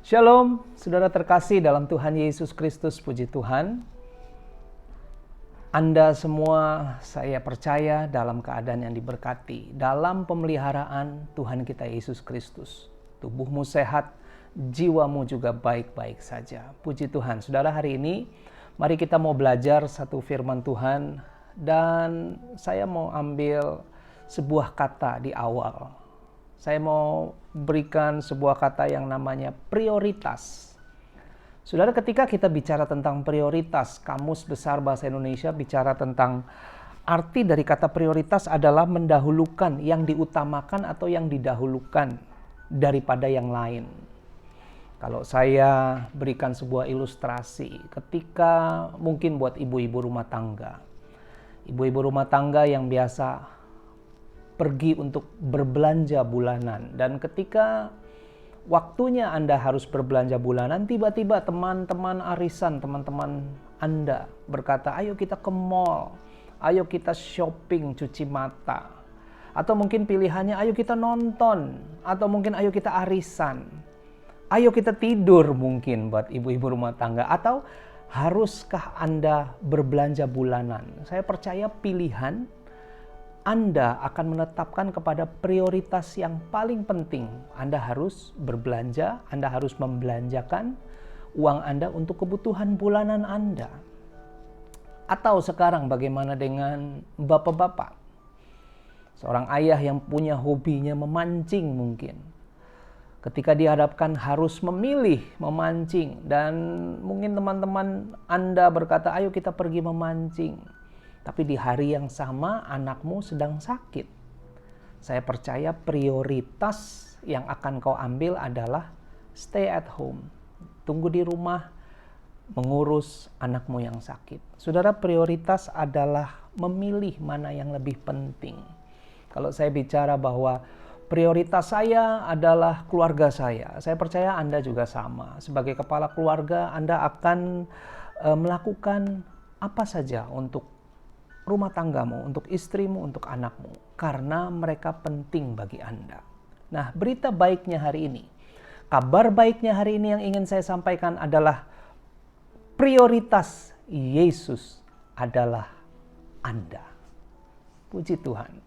Shalom, saudara terkasih dalam Tuhan Yesus Kristus, puji Tuhan. Anda semua saya percaya dalam keadaan yang diberkati, dalam pemeliharaan Tuhan kita Yesus Kristus. Tubuhmu sehat, jiwamu juga baik-baik saja. Puji Tuhan. Saudara, hari ini mari kita mau belajar satu firman Tuhan, dan saya mau ambil sebuah kata di awal. Saya mau berikan sebuah kata yang namanya prioritas. Saudara, ketika kita bicara tentang prioritas, Kamus Besar Bahasa Indonesia bicara tentang arti dari kata prioritas adalah mendahulukan, yang diutamakan atau yang didahulukan daripada yang lain. Kalau saya berikan sebuah ilustrasi, ketika mungkin buat ibu-ibu rumah tangga. Ibu-ibu rumah tangga yang biasa pergi untuk berbelanja bulanan, dan ketika waktunya Anda harus berbelanja bulanan, tiba-tiba teman-teman arisan, teman-teman Anda berkata, ayo kita ke mall, ayo kita shopping, cuci mata. Atau mungkin pilihannya, ayo kita nonton, atau mungkin ayo kita arisan, ayo kita tidur mungkin buat ibu-ibu rumah tangga. Atau haruskah Anda berbelanja bulanan? Saya percaya pilihan Anda akan menetapkan kepada prioritas yang paling penting. Anda harus berbelanja, Anda harus membelanjakan uang Anda untuk kebutuhan bulanan Anda. Atau sekarang bagaimana dengan bapak-bapak? Seorang ayah yang punya hobinya memancing mungkin. Ketika dihadapkan harus memilih memancing, dan mungkin teman-teman Anda berkata, ayo kita pergi memancing. Tapi di hari yang sama anakmu sedang sakit. Saya percaya prioritas yang akan kau ambil adalah stay at home. Tunggu di rumah, mengurus anakmu yang sakit. Saudara, prioritas adalah memilih mana yang lebih penting. Kalau saya bicara bahwa prioritas saya adalah keluarga saya percaya Anda juga sama. Sebagai kepala keluarga, Anda akan melakukan apa saja untuk rumah tanggamu, untuk istrimu, untuk anakmu, karena mereka penting bagi Anda. Nah, berita baiknya hari ini, kabar baiknya hari ini yang ingin saya sampaikan adalah prioritas Yesus adalah Anda. Puji Tuhan.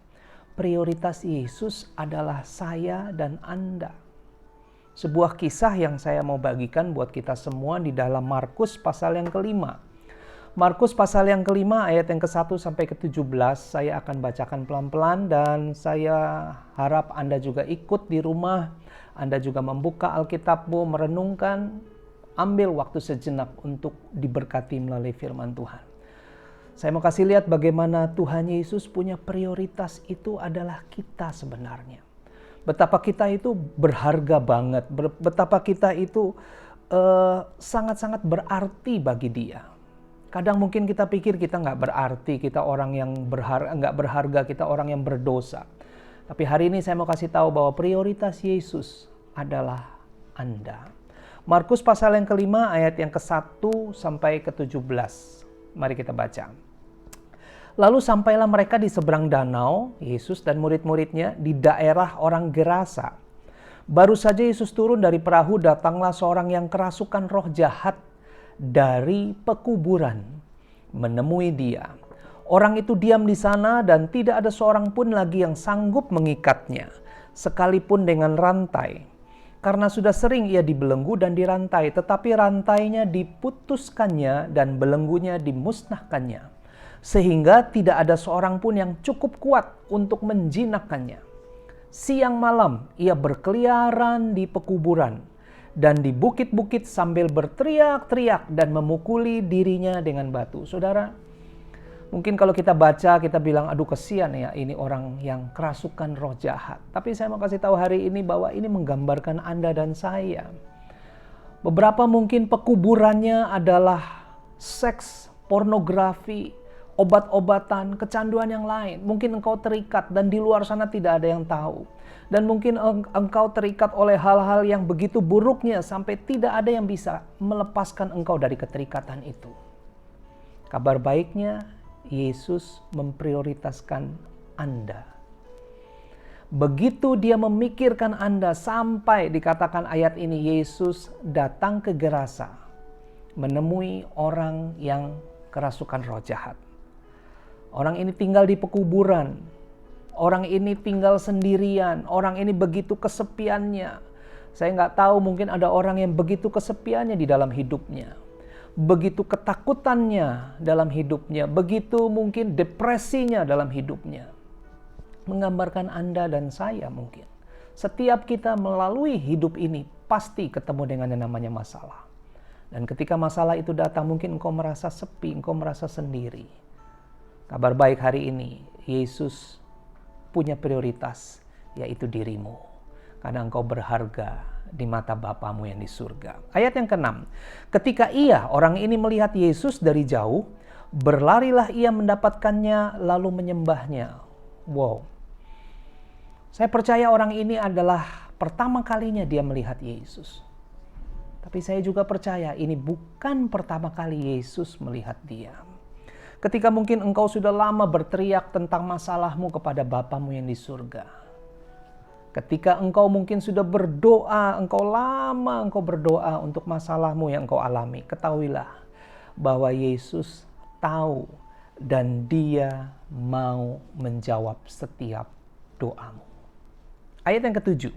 Prioritas Yesus adalah saya dan Anda. Sebuah kisah yang saya mau bagikan buat kita semua di dalam Markus pasal yang kelima. Markus pasal yang kelima ayat yang ke-1 sampai ke-17 saya akan bacakan pelan-pelan, dan saya harap Anda juga ikut di rumah. Anda juga membuka Alkitabmu, merenungkan, ambil waktu sejenak untuk diberkati melalui firman Tuhan. Saya mau kasih lihat bagaimana Tuhan Yesus punya prioritas itu adalah kita sebenarnya. Betapa kita itu berharga banget, betapa kita itu sangat-sangat berarti bagi Dia. Kadang mungkin kita pikir kita nggak berarti, kita orang yang nggak berharga, kita orang yang berdosa. Tapi hari ini saya mau kasih tahu bahwa prioritas Yesus adalah Anda. Markus pasal yang kelima ayat yang ke-1 sampai ke-17. Mari kita baca. Lalu sampailah mereka di seberang danau, Yesus dan murid-muridnya, di daerah orang Gerasa. Baru saja Yesus turun dari perahu, datanglah seorang yang kerasukan roh jahat dari pekuburan menemui Dia. Orang itu diam di sana dan tidak ada seorang pun lagi yang sanggup mengikatnya, sekalipun dengan rantai. Karena sudah sering ia dibelenggu dan dirantai, tetapi rantainya diputuskannya dan belenggunya dimusnahkannya, sehingga tidak ada seorang pun yang cukup kuat untuk menjinakkannya. Siang malam ia berkeliaran di pekuburan dan di bukit-bukit sambil berteriak-teriak dan memukuli dirinya dengan batu. Saudara, mungkin kalau kita baca, kita bilang, aduh kesian ya ini orang yang kerasukan roh jahat. Tapi saya mau kasih tahu hari ini bahwa ini menggambarkan Anda dan saya. Beberapa mungkin pekuburannya adalah seks, pornografi, obat-obatan, kecanduan yang lain. Mungkin engkau terikat dan di luar sana tidak ada yang tahu. Dan mungkin engkau terikat oleh hal-hal yang begitu buruknya sampai tidak ada yang bisa melepaskan engkau dari keterikatan itu. Kabar baiknya, Yesus memprioritaskan Anda. Begitu dia memikirkan Anda sampai dikatakan ayat ini, Yesus datang ke Gerasa menemui orang yang kerasukan roh jahat. Orang ini tinggal di pekuburan. Orang ini tinggal sendirian. Orang ini begitu kesepiannya. Saya nggak tahu, mungkin ada orang yang begitu kesepiannya di dalam hidupnya. Begitu ketakutannya dalam hidupnya. Begitu mungkin depresinya dalam hidupnya. Menggambarkan Anda dan saya mungkin. Setiap kita melalui hidup ini pasti ketemu dengan yang namanya masalah. Dan ketika masalah itu datang, mungkin engkau merasa sepi, engkau merasa sendiri. Kabar baik hari ini, Yesus punya prioritas, yaitu dirimu. Karena engkau berharga di mata Bapamu yang di surga. Ayat yang ke-6. Ketika orang ini melihat Yesus dari jauh, berlarilah ia mendapatkannya lalu menyembahnya. Wow. Saya percaya orang ini adalah pertama kalinya dia melihat Yesus. Tapi saya juga percaya ini bukan pertama kali Yesus melihat dia. Ketika mungkin engkau sudah lama berteriak tentang masalahmu kepada Bapamu yang di surga. Ketika engkau mungkin sudah berdoa, engkau berdoa untuk masalahmu yang engkau alami. Ketahuilah bahwa Yesus tahu dan dia mau menjawab setiap doamu. Ayat yang ke-7.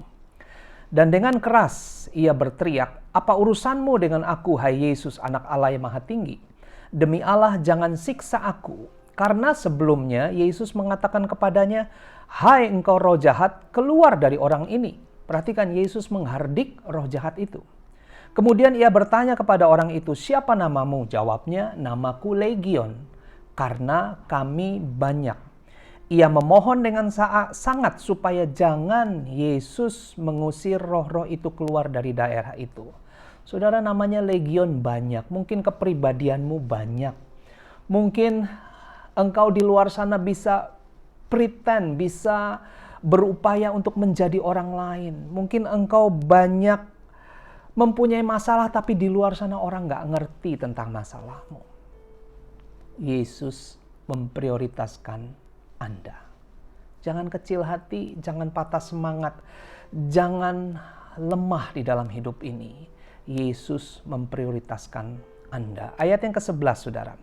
Dan dengan keras ia berteriak, "Apa urusanmu dengan aku, hai Yesus, anak Allah yang maha tinggi? Demi Allah jangan siksa aku." Karena sebelumnya Yesus mengatakan kepadanya, "Hai engkau roh jahat, keluar dari orang ini." Perhatikan, Yesus menghardik roh jahat itu. Kemudian ia bertanya kepada orang itu, "Siapa namamu?" Jawabnya, "Namaku Legion, karena kami banyak." Ia memohon dengan sangat supaya jangan Yesus mengusir roh-roh itu keluar dari daerah itu. Saudara, namanya legion banyak. Mungkin kepribadianmu banyak. Mungkin engkau di luar sana bisa pretend, bisa berupaya untuk menjadi orang lain. Mungkin engkau banyak mempunyai masalah tapi di luar sana orang gak ngerti tentang masalahmu. Yesus memprioritaskan Anda. Jangan kecil hati, jangan patah semangat, jangan lemah di dalam hidup ini. Yesus memprioritaskan Anda. Ayat yang ke-11, saudara.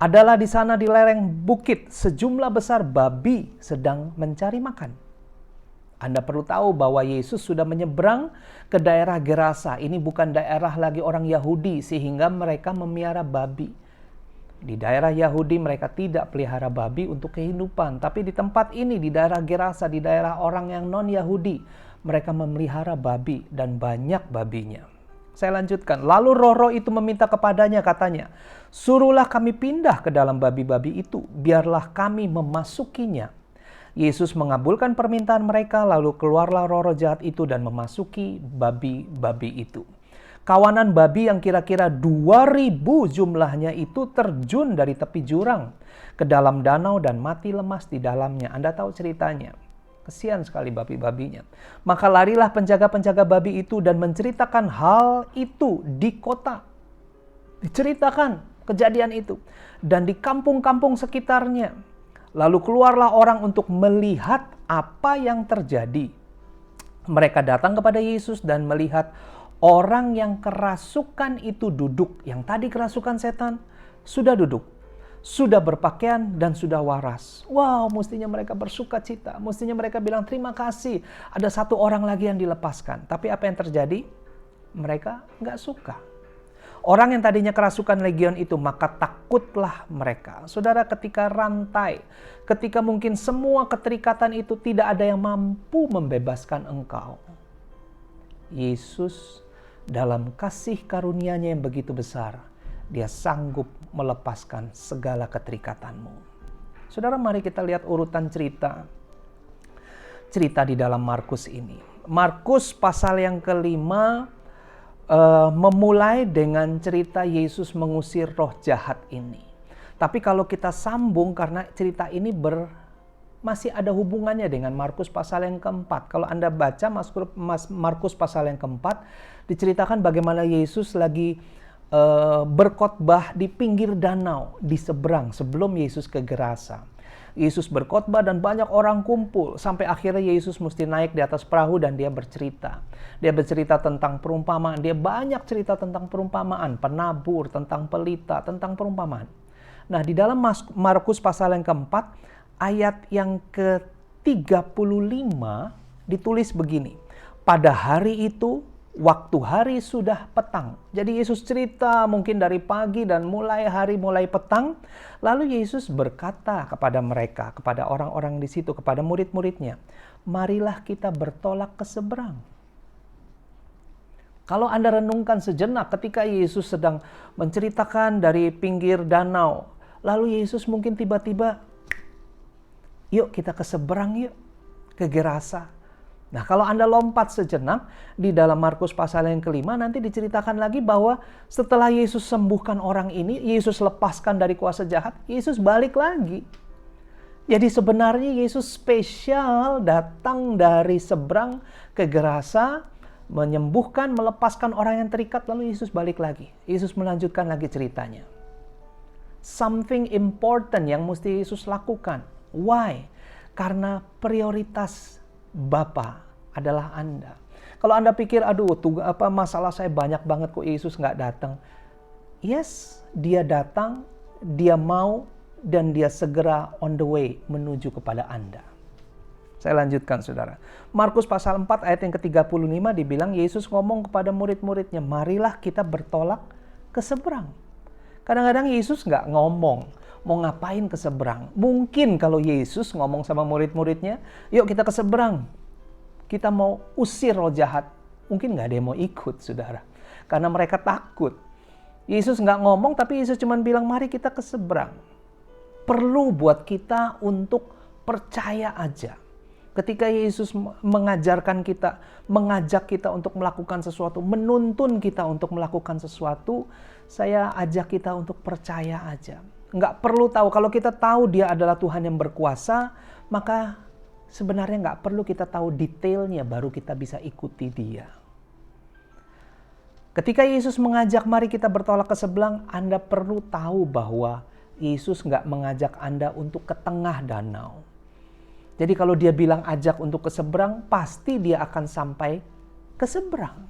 Adalah di sana di lereng bukit sejumlah besar babi sedang mencari makan. Anda perlu tahu bahwa Yesus sudah menyeberang ke daerah Gerasa. Ini bukan daerah lagi orang Yahudi sehingga mereka memelihara babi. Di daerah Yahudi mereka tidak pelihara babi untuk kehidupan. Tapi di tempat ini, di daerah Gerasa, di daerah orang yang non-Yahudi, mereka memelihara babi dan banyak babinya. Saya lanjutkan. Lalu roh-roh itu meminta kepadanya, katanya, "Suruhlah kami pindah ke dalam babi-babi itu, biarlah kami memasukinya." Yesus mengabulkan permintaan mereka, lalu keluarlah roh-roh jahat itu dan memasuki babi-babi itu. Kawanan babi yang kira-kira 2.000 jumlahnya itu terjun dari tepi jurang ke dalam danau dan mati lemas di dalamnya. Anda tahu ceritanya. Kesian sekali babi-babinya. Maka larilah penjaga-penjaga babi itu dan menceritakan hal itu di kota. Diceritakan kejadian itu. Dan di kampung-kampung sekitarnya. Lalu keluarlah orang untuk melihat apa yang terjadi. Mereka datang kepada Yesus dan melihat orang yang kerasukan itu duduk. Yang tadi kerasukan setan sudah duduk, sudah berpakaian dan sudah waras. Wow, mestinya mereka bersuka cita. Mestinya mereka bilang terima kasih. Ada satu orang lagi yang dilepaskan. Tapi apa yang terjadi? Mereka nggak suka. Orang yang tadinya kerasukan legion itu, maka takutlah mereka. Saudara, ketika rantai, ketika mungkin semua keterikatan itu tidak ada yang mampu membebaskan engkau. Yesus dalam kasih karunia-Nya yang begitu besar, Dia sanggup melepaskan segala keterikatanmu. Saudara, mari kita lihat urutan cerita di dalam Markus ini. Markus pasal yang ke-5 memulai dengan cerita Yesus mengusir roh jahat ini. Tapi kalau kita sambung, karena cerita ini masih ada hubungannya dengan Markus pasal yang ke-4. Kalau Anda baca Markus pasal yang ke-4, diceritakan bagaimana Yesus lagi berkhotbah di pinggir danau, di seberang sebelum Yesus ke Gerasa. Yesus berkhotbah dan banyak orang kumpul. Sampai akhirnya Yesus mesti naik di atas perahu dan dia bercerita. Dia bercerita tentang perumpamaan. Dia banyak cerita tentang perumpamaan. Penabur, tentang pelita, tentang perumpamaan. Nah, di dalam Markus pasal yang keempat, ayat yang ke-35 ditulis begini. Pada hari itu, waktu hari sudah petang. Jadi Yesus cerita mungkin dari pagi dan mulai petang. Lalu Yesus berkata kepada mereka, kepada orang-orang di situ, kepada murid-muridnya, marilah kita bertolak ke seberang. Kalau Anda renungkan sejenak ketika Yesus sedang menceritakan dari pinggir danau, lalu Yesus mungkin tiba-tiba, yuk kita ke seberang yuk, ke Gerasa. Nah, kalau Anda lompat sejenak di dalam Markus pasal yang kelima, nanti diceritakan lagi bahwa setelah Yesus sembuhkan orang ini, Yesus lepaskan dari kuasa jahat, Yesus balik lagi. Jadi sebenarnya Yesus spesial datang dari seberang ke Gerasa, menyembuhkan, melepaskan orang yang terikat, lalu Yesus balik lagi. Yesus melanjutkan lagi ceritanya. Something important yang mesti Yesus lakukan. Why? Karena prioritas Bapa adalah Anda. Kalau Anda pikir, aduh, masalah saya banyak banget kok Yesus nggak datang. Yes, dia datang, dia mau, dan dia segera on the way menuju kepada Anda. Saya lanjutkan, saudara. Markus pasal 4 ayat yang ke-35 dibilang Yesus ngomong kepada murid-muridnya, marilah kita bertolak ke seberang. Kadang-kadang Yesus nggak ngomong, mau ngapain ke seberang. Mungkin kalau Yesus ngomong sama murid-muridnya, yuk kita ke seberang. Kita mau usir roh jahat. Mungkin nggak ada yang mau ikut, saudara. Karena mereka takut. Yesus nggak ngomong, tapi Yesus cuma bilang, mari kita ke seberang. Perlu buat kita untuk percaya aja. Ketika Yesus mengajarkan kita, mengajak kita untuk melakukan sesuatu, menuntun kita untuk melakukan sesuatu, saya ajak kita untuk percaya aja. Nggak perlu tahu, kalau kita tahu dia adalah Tuhan yang berkuasa, maka sebenarnya nggak perlu kita tahu detailnya, baru kita bisa ikuti dia. Ketika Yesus mengajak mari kita bertolak ke seberang, Anda perlu tahu bahwa Yesus nggak mengajak Anda untuk ke tengah danau. Jadi kalau dia bilang ajak untuk ke seberang, pasti dia akan sampai ke seberang.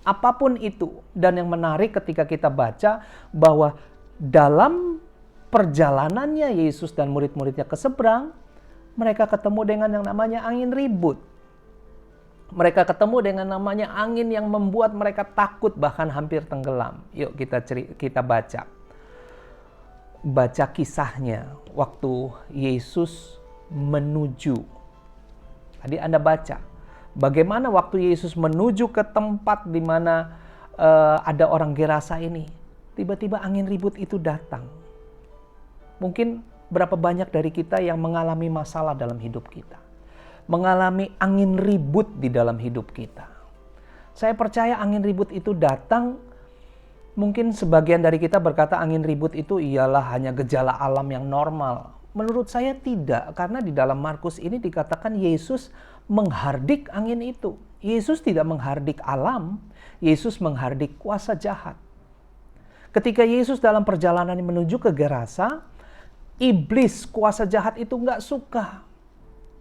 Apapun itu. Dan yang menarik ketika kita baca bahwa dalam perjalanannya Yesus dan murid-muridnya ke seberang, mereka ketemu dengan yang namanya angin ribut. Mereka ketemu dengan namanya angin yang membuat mereka takut bahkan hampir tenggelam. Yuk kita baca. Baca kisahnya waktu Yesus menuju. Tadi Anda baca bagaimana waktu Yesus menuju ke tempat di mana ada orang Gerasa ini. Tiba-tiba angin ribut itu datang. Mungkin berapa banyak dari kita yang mengalami masalah dalam hidup kita. Mengalami angin ribut di dalam hidup kita. Saya percaya angin ribut itu datang. Mungkin sebagian dari kita berkata angin ribut itu ialah hanya gejala alam yang normal. Menurut saya tidak, karena di dalam Markus ini dikatakan Yesus menghardik angin itu. Yesus tidak menghardik alam, Yesus menghardik kuasa jahat. Ketika Yesus dalam perjalanan menuju ke Gerasa, iblis kuasa jahat itu nggak suka.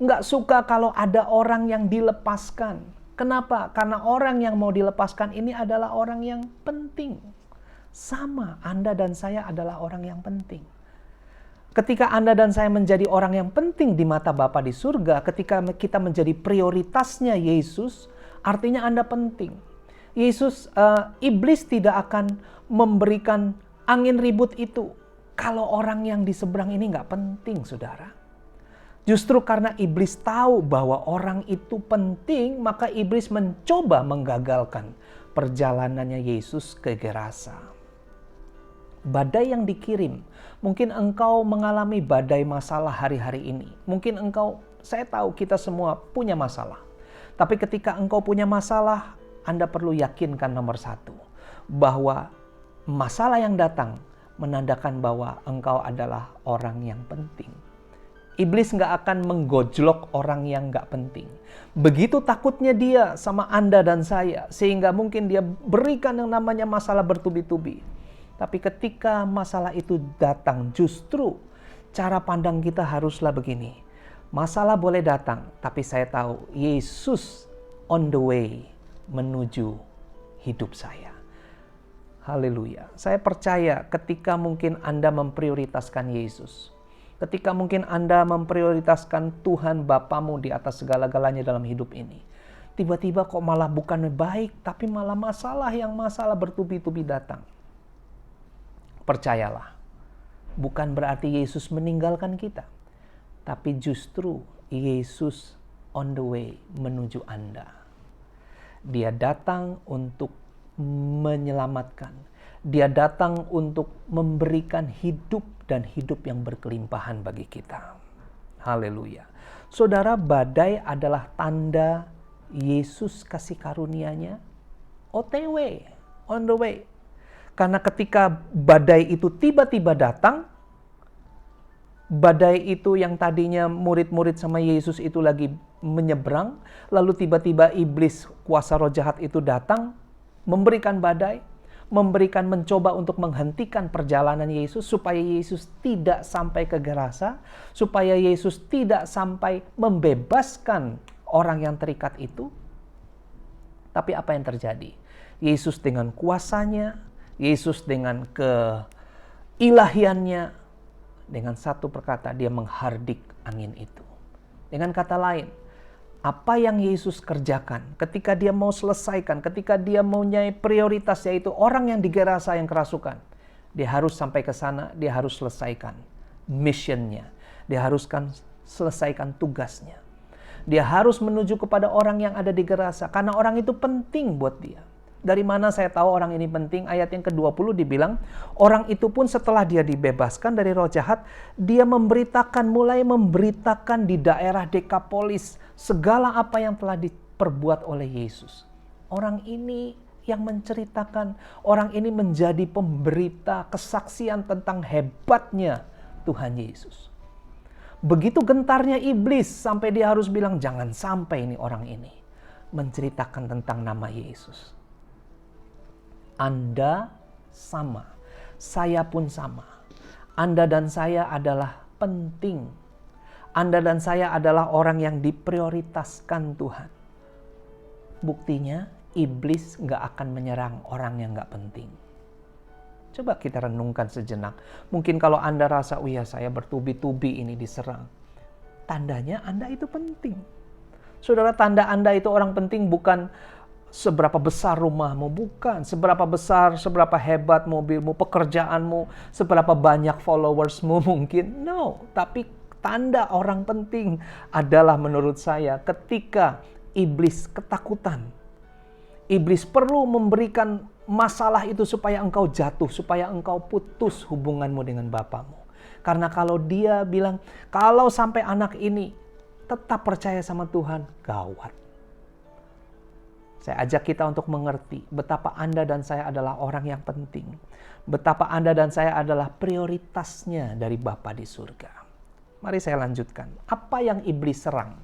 Nggak suka kalau ada orang yang dilepaskan. Kenapa? Karena orang yang mau dilepaskan ini adalah orang yang penting. Sama, Anda dan saya adalah orang yang penting. Ketika Anda dan saya menjadi orang yang penting di mata Bapa di surga, ketika kita menjadi prioritasnya Yesus, artinya Anda penting. Iblis tidak akan memberikan angin ribut itu kalau orang yang di seberang ini nggak penting, saudara. Justru karena iblis tahu bahwa orang itu penting, maka iblis mencoba menggagalkan perjalanannya Yesus ke Gerasa. Badai yang dikirim, mungkin engkau mengalami badai masalah hari-hari ini. Mungkin saya tahu kita semua punya masalah. Tapi ketika engkau punya masalah, Anda perlu yakinkan nomor satu, bahwa masalah yang datang menandakan bahwa engkau adalah orang yang penting. Iblis nggak akan menggojlok orang yang nggak penting. Begitu takutnya dia sama Anda dan saya, sehingga mungkin dia berikan yang namanya masalah bertubi-tubi. Tapi ketika masalah itu datang, justru cara pandang kita haruslah begini. Masalah boleh datang, tapi saya tahu Yesus on the way menuju hidup saya. Haleluya. Saya percaya ketika mungkin Anda memprioritaskan Yesus, ketika mungkin Anda memprioritaskan Tuhan Bapamu di atas segala-galanya dalam hidup ini, tiba-tiba kok malah bukan baik, tapi malah masalah bertubi-tubi datang. Percayalah, bukan berarti Yesus meninggalkan kita, tapi justru Yesus on the way menuju Anda. Dia datang untuk menyelamatkan. Dia datang untuk memberikan hidup dan hidup yang berkelimpahan bagi kita. Haleluya. Saudara, badai adalah tanda Yesus kasih karunia-Nya OTW, on the way. Karena ketika badai itu tiba-tiba datang, badai itu yang tadinya murid-murid sama Yesus itu lagi menyeberang, lalu tiba-tiba iblis kuasa roh jahat itu datang, memberikan badai, mencoba untuk menghentikan perjalanan Yesus supaya Yesus tidak sampai ke Gerasa, supaya Yesus tidak sampai membebaskan orang yang terikat itu. Tapi apa yang terjadi? Yesus dengan kuasanya, Yesus dengan keilahiannya, dengan satu perkata dia menghardik angin itu. Dengan kata lain, apa yang Yesus kerjakan ketika dia mau selesaikan, ketika dia mau nyai prioritas, yaitu orang yang di Gerasa yang kerasukan, dia harus sampai ke sana, dia harus selesaikan missionnya, dia haruskan selesaikan tugasnya. Dia harus menuju kepada orang yang ada di Gerasa, karena orang itu penting buat dia. Dari mana saya tahu orang ini penting? Ayat yang ke-20 dibilang, orang itu pun setelah dia dibebaskan dari roh jahat, dia mulai memberitakan di daerah Dekapolis segala apa yang telah diperbuat oleh Yesus. Orang ini yang menceritakan, orang ini menjadi pemberita kesaksian tentang hebatnya Tuhan Yesus. Begitu gentarnya iblis sampai dia harus bilang, jangan sampai ini orang ini menceritakan tentang nama Yesus. Anda sama, saya pun sama. Anda dan saya adalah penting. Anda dan saya adalah orang yang diprioritaskan Tuhan. Buktinya, iblis gak akan menyerang orang yang gak penting. Coba kita renungkan sejenak. Mungkin kalau Anda rasa, oh ya saya bertubi-tubi ini diserang. Tandanya Anda itu penting. Saudara, tanda Anda itu orang penting bukan seberapa besar rumahmu, bukan. Seberapa hebat mobilmu, pekerjaanmu, seberapa banyak followersmu mungkin. No, tapi tanda orang penting adalah menurut saya ketika iblis ketakutan. Iblis perlu memberikan masalah itu supaya engkau jatuh, supaya engkau putus hubunganmu dengan Bapamu. Karena kalau dia bilang, kalau sampai anak ini tetap percaya sama Tuhan, gawat. Saya ajak kita untuk mengerti betapa Anda dan saya adalah orang yang penting. Betapa Anda dan saya adalah prioritasnya dari Bapa di surga. Mari saya lanjutkan. Apa yang iblis serang?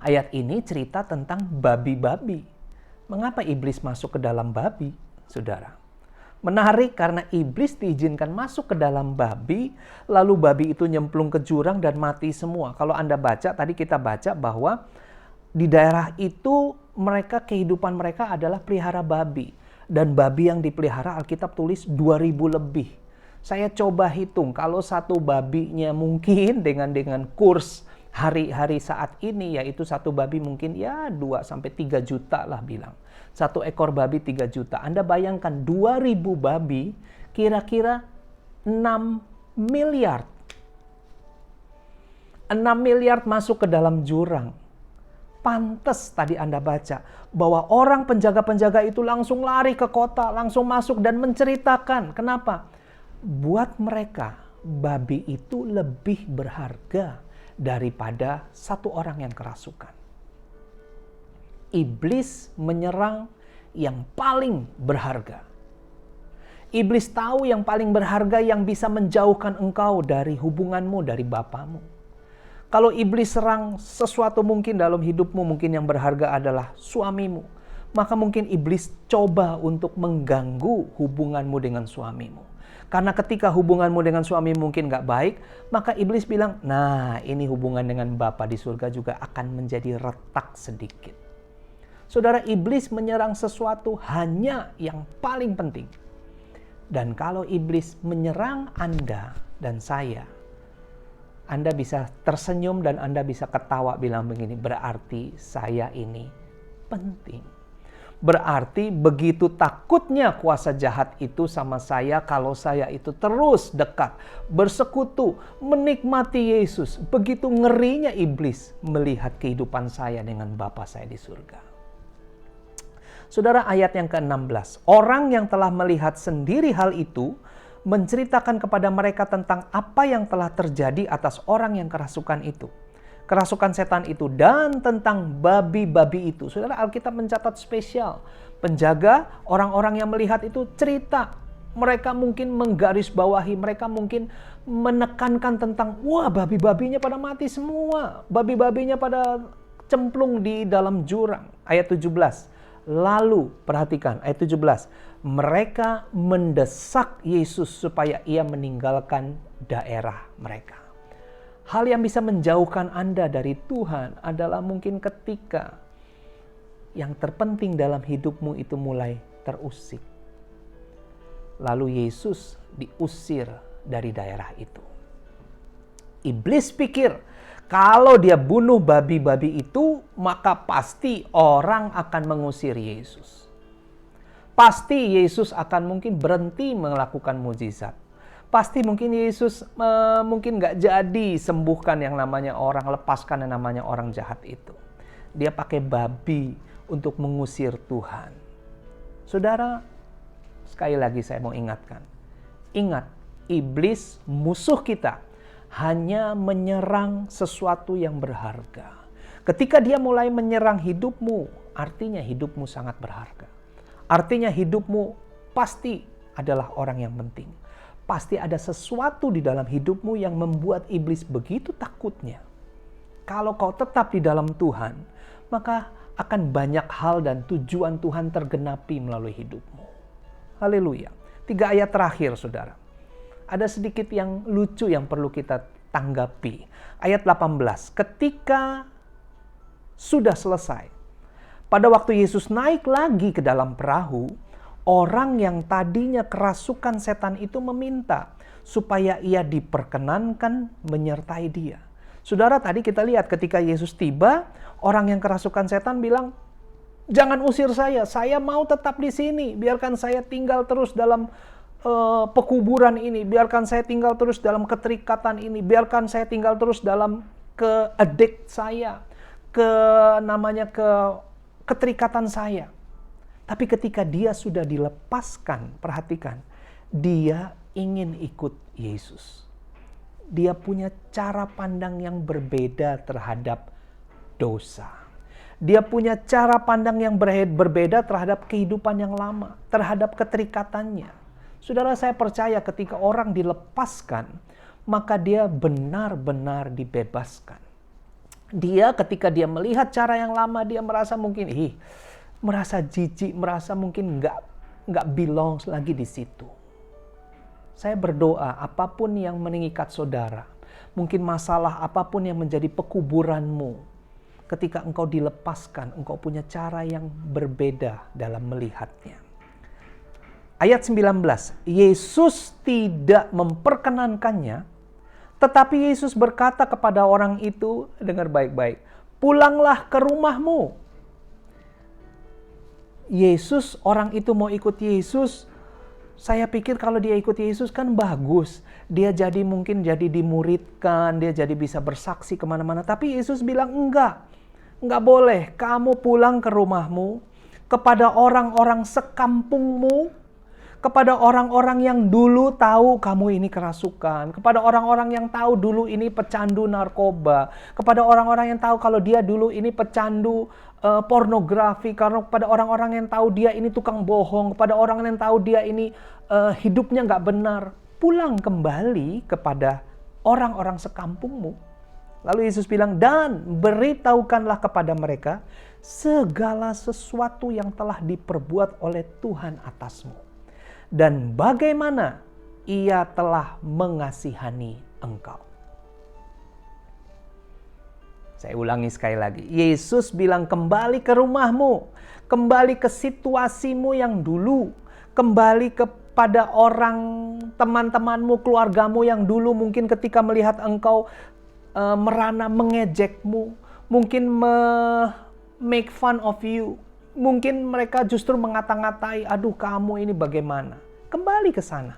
Ayat ini cerita tentang babi-babi. Mengapa iblis masuk ke dalam babi, saudara? Menarik karena iblis diizinkan masuk ke dalam babi, lalu babi itu nyemplung ke jurang dan mati semua. Kalau Anda baca, tadi kita baca bahwa di daerah itu kehidupan mereka adalah pelihara babi. Dan babi yang dipelihara Alkitab tulis 2.000 lebih. Saya coba hitung kalau satu babinya mungkin dengan kurs hari-hari saat ini, yaitu satu babi mungkin ya 2-3 juta lah bilang. Satu ekor babi 3 juta. Anda bayangkan 2.000 babi kira-kira 6 miliar. 6 miliar masuk ke dalam jurang. Pantes tadi Anda baca bahwa orang penjaga-penjaga itu langsung lari ke kota, langsung masuk dan menceritakan. Kenapa? Buat mereka, babi itu lebih berharga daripada satu orang yang kerasukan. Iblis menyerang yang paling berharga. Iblis tahu yang paling berharga yang bisa menjauhkan engkau dari hubunganmu, dari Bapamu. Kalau iblis serang sesuatu mungkin dalam hidupmu, mungkin yang berharga adalah suamimu. Maka mungkin iblis coba untuk mengganggu hubunganmu dengan suamimu. Karena ketika hubunganmu dengan suami mungkin gak baik, maka iblis bilang, nah ini hubungan dengan Bapa di surga juga akan menjadi retak sedikit. Saudara, iblis menyerang sesuatu hanya yang paling penting. Dan kalau iblis menyerang Anda dan saya, Anda bisa tersenyum dan Anda bisa ketawa bilang begini, berarti saya ini penting. Berarti begitu takutnya kuasa jahat itu sama saya kalau saya itu terus dekat, bersekutu, menikmati Yesus. Begitu ngerinya iblis melihat kehidupan saya dengan Bapa saya di surga. Saudara, ayat yang ke-16. Orang yang telah melihat sendiri hal itu menceritakan kepada mereka tentang apa yang telah terjadi atas orang yang kerasukan itu. Kerasukan setan itu dan tentang babi-babi itu. Saudara, Alkitab mencatat spesial. Penjaga, orang-orang yang melihat itu cerita. Mereka mungkin menggarisbawahi, mereka mungkin menekankan tentang, wah babi-babinya pada mati semua. Babi-babinya pada cemplung di dalam jurang. Ayat 17. Lalu, perhatikan ayat 17. Mereka mendesak Yesus supaya ia meninggalkan daerah mereka. Hal yang bisa menjauhkan Anda dari Tuhan adalah mungkin ketika yang terpenting dalam hidupmu itu mulai terusik. Lalu Yesus diusir dari daerah itu. Iblis pikir kalau dia bunuh babi-babi itu, maka pasti orang akan mengusir Yesus. Pasti Yesus akan mungkin berhenti melakukan mukjizat. Pasti mungkin Yesus mungkin gak jadi sembuhkan yang namanya orang, lepaskan yang namanya orang jahat itu. Dia pakai babi untuk mengusir Tuhan. Saudara, sekali lagi saya mau ingatkan. Ingat, iblis musuh kita hanya menyerang sesuatu yang berharga. Ketika dia mulai menyerang hidupmu, artinya hidupmu sangat berharga. Artinya hidupmu pasti adalah orang yang penting. Pasti ada sesuatu di dalam hidupmu yang membuat iblis begitu takutnya. Kalau kau tetap di dalam Tuhan, maka akan banyak hal dan tujuan Tuhan tergenapi melalui hidupmu. Haleluya. 3 ayat terakhir, saudara. Ada sedikit yang lucu yang perlu kita tanggapi. Ayat 18. Ketika sudah selesai, pada waktu Yesus naik lagi ke dalam perahu, orang yang tadinya kerasukan setan itu meminta supaya ia diperkenankan menyertai dia. Saudara, tadi kita lihat ketika Yesus tiba, orang yang kerasukan setan bilang, jangan usir saya mau tetap di sini. Biarkan saya tinggal terus dalam pekuburan ini. Biarkan saya tinggal terus dalam keterikatan ini. Biarkan saya tinggal terus dalam ke-addict saya, keterikatan saya. Tapi ketika dia sudah dilepaskan, perhatikan, dia ingin ikut Yesus. Dia punya cara pandang yang berbeda terhadap dosa. Dia punya cara pandang yang berbeda terhadap kehidupan yang lama, terhadap keterikatannya. Saudara, saya percaya ketika orang dilepaskan, maka dia benar-benar dibebaskan. Dia ketika dia melihat cara yang lama, dia merasa mungkin, merasa jijik, merasa mungkin nggak belong lagi di situ. Saya berdoa apapun yang mengikat saudara, mungkin masalah apapun yang menjadi pekuburanmu, ketika engkau dilepaskan, engkau punya cara yang berbeda dalam melihatnya. Ayat 19, Yesus tidak memperkenankannya, tetapi Yesus berkata kepada orang itu, dengar baik-baik, pulanglah ke rumahmu. Yesus, orang itu mau ikut Yesus. Saya pikir kalau dia ikut Yesus kan bagus. Dia mungkin jadi dimuridkan, dia jadi bisa bersaksi kemana-mana. Tapi Yesus bilang enggak boleh. Kamu pulang ke rumahmu, kepada orang-orang sekampungmu, kepada orang-orang yang dulu tahu kamu ini kerasukan, kepada orang-orang yang tahu dulu ini pecandu narkoba, kepada orang-orang yang tahu kalau dia dulu ini pecandu pornografi, karena pada orang-orang yang tahu dia ini tukang bohong, kepada orang yang tahu dia ini hidupnya nggak benar. Pulang kembali kepada orang-orang sekampungmu. Lalu Yesus bilang, dan beritahukanlah kepada mereka segala sesuatu yang telah diperbuat oleh Tuhan atasmu. Dan bagaimana Ia telah mengasihani engkau. Saya ulangi sekali lagi. Yesus bilang kembali ke rumahmu. Kembali ke situasimu yang dulu. Kembali kepada orang, teman-temanmu, keluargamu yang dulu mungkin ketika melihat engkau merana mengejekmu. Mungkin make fun of you. Mungkin mereka justru mengata-ngatai, aduh kamu ini bagaimana. Kembali ke sana.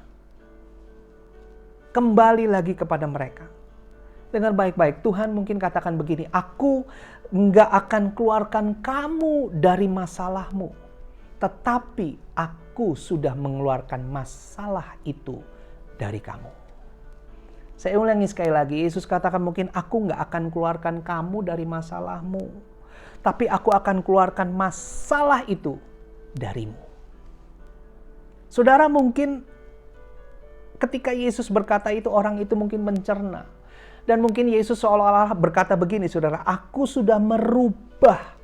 Kembali lagi kepada mereka. Dengan baik-baik, Tuhan mungkin katakan begini, aku nggak akan keluarkan kamu dari masalahmu. Tetapi aku sudah mengeluarkan masalah itu dari kamu. Saya ulangi sekali lagi, Yesus katakan mungkin aku nggak akan keluarkan kamu dari masalahmu. Tapi aku akan keluarkan masalah itu darimu. Saudara mungkin ketika Yesus berkata itu, orang itu mungkin mencerna. Dan mungkin Yesus seolah-olah berkata begini, saudara, aku sudah merubah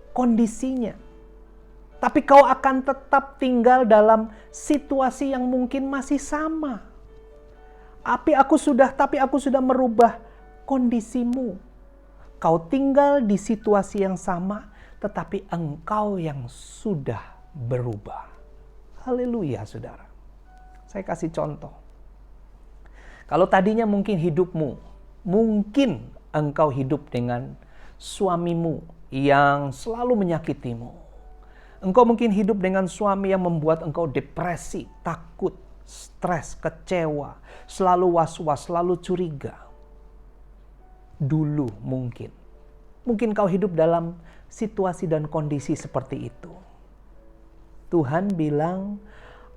kondisinya. Tapi kau akan tetap tinggal dalam situasi yang mungkin masih sama. Tapi aku sudah merubah kondisimu. Kau tinggal di situasi yang sama, tetapi engkau yang sudah berubah. Haleluya, saudara. Saya kasih contoh. Kalau tadinya mungkin engkau hidup dengan suamimu yang selalu menyakitimu. Engkau mungkin hidup dengan suami yang membuat engkau depresi, takut, stres, kecewa, selalu was-was, selalu curiga. Dulu mungkin kau hidup dalam situasi dan kondisi seperti itu. Tuhan bilang,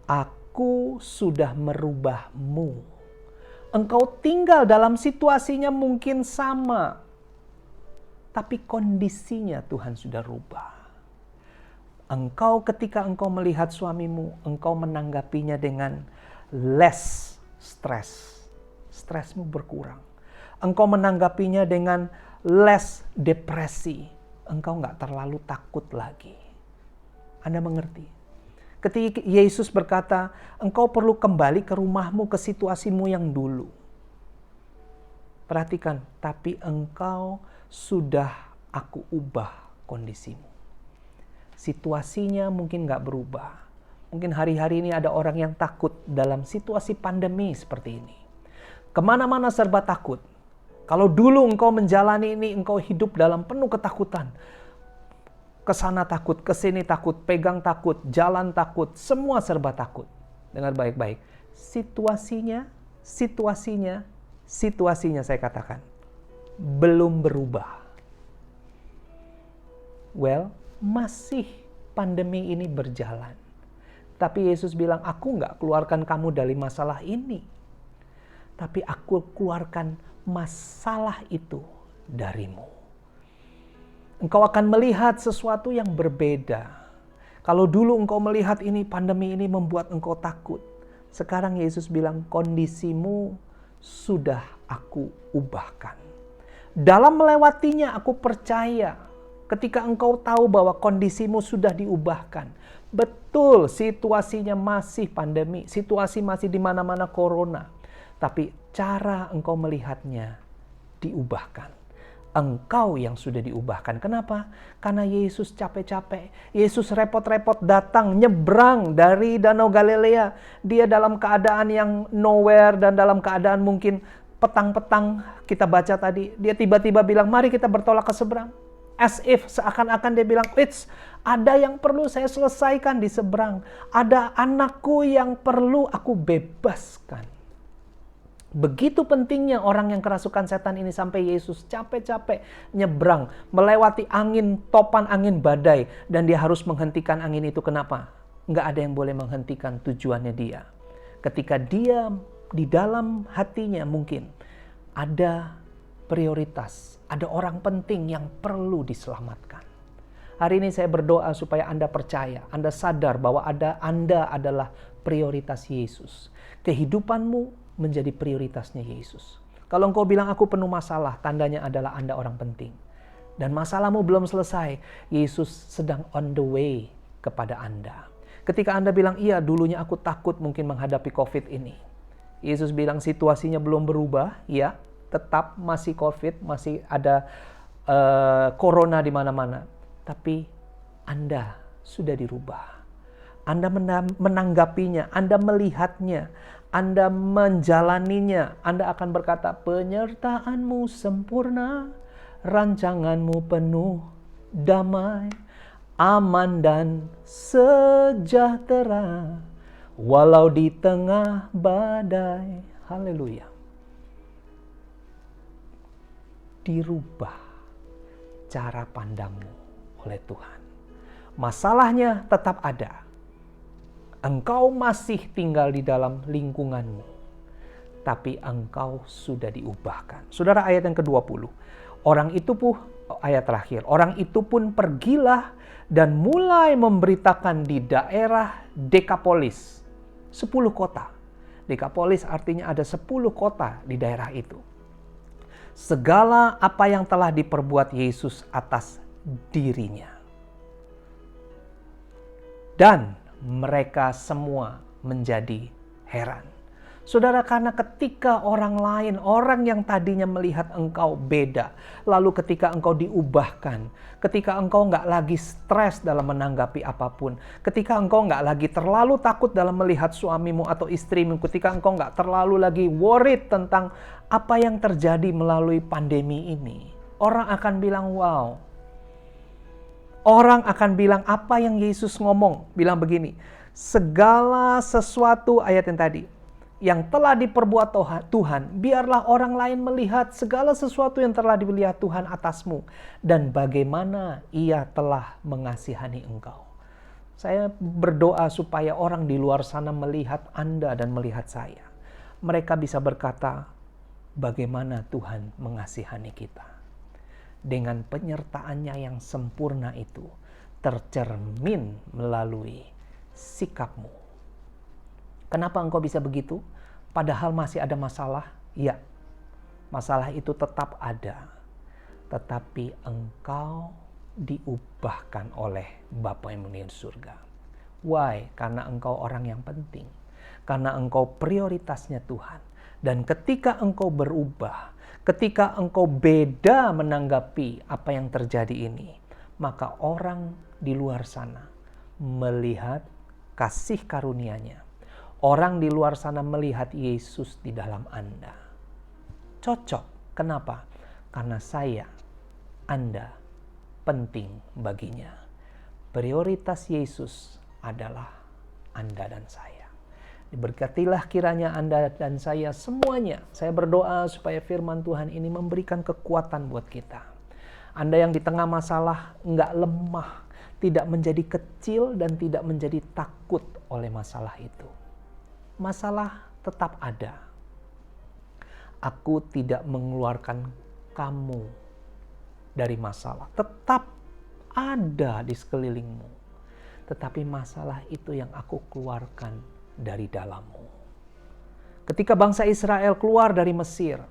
aku sudah merubahmu. Engkau tinggal dalam situasinya mungkin sama, tapi kondisinya Tuhan sudah rubah. Ketika engkau melihat suamimu, engkau menanggapinya dengan less stress. Stresmu berkurang. Engkau menanggapinya dengan less depresi. Engkau nggak terlalu takut lagi. Anda mengerti? Ketika Yesus berkata, engkau perlu kembali ke rumahmu, ke situasimu yang dulu. Perhatikan, tapi engkau sudah aku ubah kondisimu. Situasinya mungkin nggak berubah. Mungkin hari-hari ini ada orang yang takut dalam situasi pandemi seperti ini. Kemana-mana serba takut. Kalau dulu engkau menjalani ini, engkau hidup dalam penuh ketakutan. Kesana takut, kesini takut, pegang takut, jalan takut, semua serba takut. Dengar baik-baik. Situasinya saya katakan, belum berubah. Masih pandemi ini berjalan. Tapi Yesus bilang, aku nggak keluarkan kamu dari masalah ini. Tapi aku keluarkan masalah itu darimu. Engkau akan melihat sesuatu yang berbeda. Kalau dulu engkau melihat ini, pandemi ini membuat engkau takut. Sekarang Yesus bilang, kondisimu sudah aku ubahkan. Dalam melewatinya aku percaya, ketika engkau tahu bahwa kondisimu sudah diubahkan. Betul, situasinya masih pandemi, situasi masih di mana-mana corona. Tapi cara engkau melihatnya diubahkan. Engkau yang sudah diubahkan. Kenapa? Karena Yesus capek-capek. Yesus repot-repot datang, nyebrang dari Danau Galilea. Dia dalam keadaan yang nowhere dan dalam keadaan mungkin petang-petang kita baca tadi. Dia tiba-tiba bilang, mari kita bertolak ke seberang. As if, seakan-akan dia bilang, ada yang perlu saya selesaikan di seberang. Ada anakku yang perlu aku bebaskan. Begitu pentingnya orang yang kerasukan setan ini sampai Yesus capek-capek nyebrang, melewati angin, topan angin badai, dan dia harus menghentikan angin itu. Kenapa? Nggak ada yang boleh menghentikan tujuannya dia. Ketika dia di dalam hatinya mungkin ada prioritas, ada orang penting yang perlu diselamatkan. Hari ini saya berdoa supaya Anda percaya, Anda sadar bahwa Anda adalah prioritas Yesus. Kehidupanmu menjadi prioritasnya Yesus. Kalau engkau bilang aku penuh masalah, tandanya adalah Anda orang penting. Dan masalahmu belum selesai, Yesus sedang on the way kepada Anda. Ketika Anda bilang, iya dulunya aku takut mungkin menghadapi COVID ini. Yesus bilang situasinya belum berubah, ya, tetap masih COVID, masih ada corona di mana-mana. Tapi Anda sudah dirubah. Anda menanggapinya, Anda melihatnya, Anda menjalaninya. Anda akan berkata, penyertaanmu sempurna, rancanganmu penuh damai, aman dan sejahtera, walau di tengah badai. Haleluya. Dirubah cara pandangmu oleh Tuhan. Masalahnya tetap ada. Engkau masih tinggal di dalam lingkunganmu, tapi engkau sudah diubahkan. Saudara, ayat yang ke-20. Ayat terakhir. Orang itu pun pergilah dan mulai memberitakan di daerah Dekapolis. 10 kota. Dekapolis artinya ada 10 kota di daerah itu. Segala apa yang telah diperbuat Yesus atas dirinya. Dan mereka semua menjadi heran. Saudara, karena ketika orang lain, orang yang tadinya melihat engkau beda, lalu ketika engkau diubahkan, ketika engkau nggak lagi stres dalam menanggapi apapun, ketika engkau nggak lagi terlalu takut dalam melihat suamimu atau istrimu, ketika engkau nggak terlalu lagi worried tentang apa yang terjadi melalui pandemi ini, orang akan bilang, wow. Orang akan bilang apa yang Yesus ngomong. Bilang begini, segala sesuatu, ayat yang tadi, yang telah diperbuat Tuhan, biarlah orang lain melihat segala sesuatu yang telah dilihat Tuhan atasmu, dan bagaimana Ia telah mengasihani engkau. Saya berdoa supaya orang di luar sana melihat Anda dan melihat saya. Mereka bisa berkata, bagaimana Tuhan mengasihani kita. Dengan penyertaannya yang sempurna itu tercermin melalui sikapmu. Kenapa engkau bisa begitu? Padahal masih ada masalah. Ya, masalah itu tetap ada. Tetapi engkau diubahkan oleh Bapa yang di surga. Why? Karena engkau orang yang penting. Karena engkau prioritasnya Tuhan. Dan ketika engkau berubah, ketika engkau beda menanggapi apa yang terjadi ini, maka orang di luar sana melihat kasih karunia-Nya. Orang di luar sana melihat Yesus di dalam Anda. Cocok. Kenapa? Karena saya, Anda, penting baginya. Prioritas Yesus adalah Anda dan saya. Diberkatilah kiranya Anda dan saya semuanya. Saya berdoa supaya firman Tuhan ini memberikan kekuatan buat kita. Anda yang di tengah masalah enggak lemah, tidak menjadi kecil dan tidak menjadi takut oleh masalah itu. Masalah tetap ada. Aku tidak mengeluarkan kamu dari masalah. Tetap ada di sekelilingmu. Tetapi masalah itu yang aku keluarkan dari dalammu. Ketika bangsa Israel keluar dari Mesir,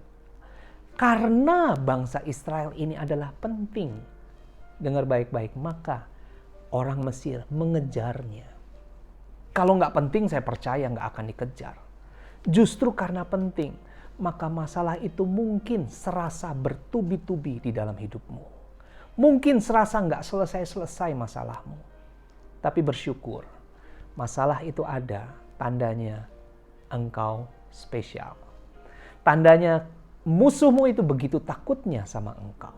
karena bangsa Israel ini adalah penting, dengar baik-baik, maka orang Mesir mengejarnya. Kalau nggak penting, saya percaya nggak akan dikejar. Justru karena penting, maka masalah itu mungkin serasa bertubi-tubi di dalam hidupmu. Mungkin serasa nggak selesai-selesai masalahmu. Tapi bersyukur, masalah itu ada. Tandanya engkau spesial. Tandanya musuhmu itu begitu takutnya sama engkau.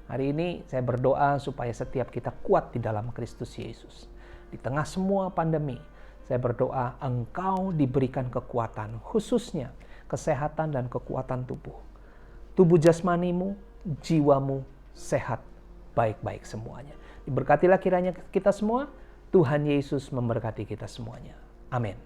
Hari ini saya berdoa supaya setiap kita kuat di dalam Kristus Yesus. Di tengah semua pandemi, saya berdoa engkau diberikan kekuatan, khususnya kesehatan dan kekuatan tubuh. Tubuh jasmanimu, jiwamu sehat, baik-baik semuanya. Diberkatilah kiranya kita semua. Tuhan Yesus memberkati kita semuanya. Amin.